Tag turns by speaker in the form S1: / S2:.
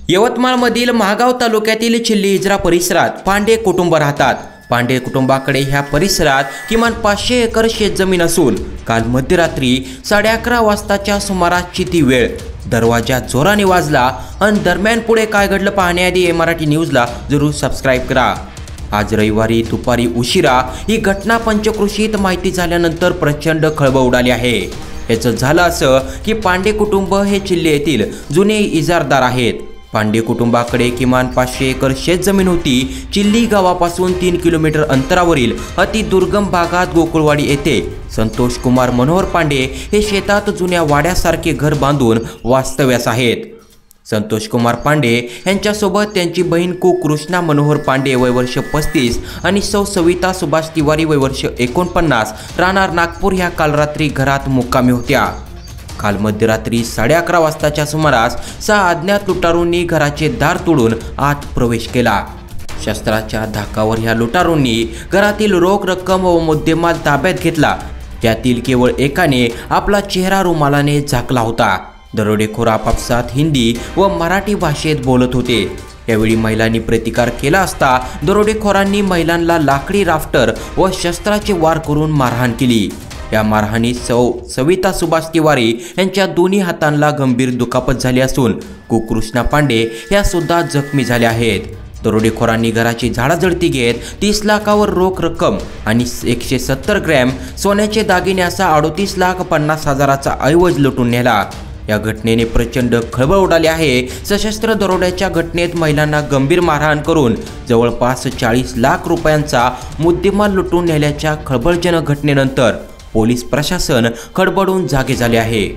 S1: यवतमाळमधील महागाव तालुक्यातील चिल्ली-हिजरा परिसरात पांडे कुटुंब राहतात। पांडे कुटुंबाकडे ह्या परिसरात किमान 500 एकर शेतजमीन असून काल मध्यरात्री 11:30 वाजताच्या सुमारासची ती वेळ। दरवाजा जोराने वाजला आणि दरम्यान पुढे काय घडलं पाहण्याआधी मराठी न्यूजला जरूर सबस्क्राइब करा। आज रविवारी दुपारी उशिरा ही घटना पंचक्रोशीत माहिती झाल्यानंतर प्रचंड खळबळ उडाली आहे। याचं झालं असं की पांडे कुटुंब हे चिल्ली येथील जुने इजारदार आहेत। पांडे कुटुंबाकडे किमान 500 एकर शेतजमीन होती। चिल्ली गावापासून 3 किलोमीटर अंतरावरील अति दुर्गम भागात गोकुळवाडी येथे संतोष कुमार मनोहर पांडे हे शेतात जुन्या वाड्यासारखे घर बांधून वास्तव्यास आहेत। संतोष कुमार पांडे यांच्यासोबत त्यांची बहीण कृष्णा मनोहर पांडे वय वर्ष 35 आणि सौ सविता सुभाष तिवारी वय वर्ष 49 राहणार नागपूर ह्या काल रात्री घरात मुक्कामी होत्या। काल मध्यरात्री 11:30 वाजताच्या सुमारास 6 अज्ञात लुटारूंनी घराचे दार तोडून आत प्रवेश केला। शस्त्राच्या धाकावर ह्या लुटारूंनी घरातील रोख रक्कम व मुद्देमाल ताब्यात घेतला। त्यातील केवळ एकाने आपला चेहरा रुमालाने झाकला होता। दरोडेखोर आपापसात हिंदी व मराठी भाषेत बोलत होते। यावेळी महिलांनी प्रतिकार केला असता दरोडेखोरांनी महिलांना लाकडी राफ्टर व शस्त्राचे वार करून मारहाण केली। या मारहाणीत सविता सुभाष तिवारी यांच्या दोन्ही हातांना गंभीर दुखापत झाली असून कृष्णा पांडे या सुद्धा जखमी झाल्या आहेत। दरोडेखोरांनी घराची झाडाझडती घेत 30 लाखावर रोख रक्कम आणि 170 ग्रॅम सोन्याचे दागिने असा 38,50,000चा ऐवज लुटून नेला। या घटनेने प्रचंड खळबळ उडाली आहे। सशस्त्र दरोड्याच्या घटनेत महिलांना गंभीर मारहाण करून जवळपास 40 लाख रुपयांचा मुद्देमाल लुटून नेल्याच्या खळबळजनक घटनेनंतर पोलीस प्रशासन खडबडून जागे झाले आहे।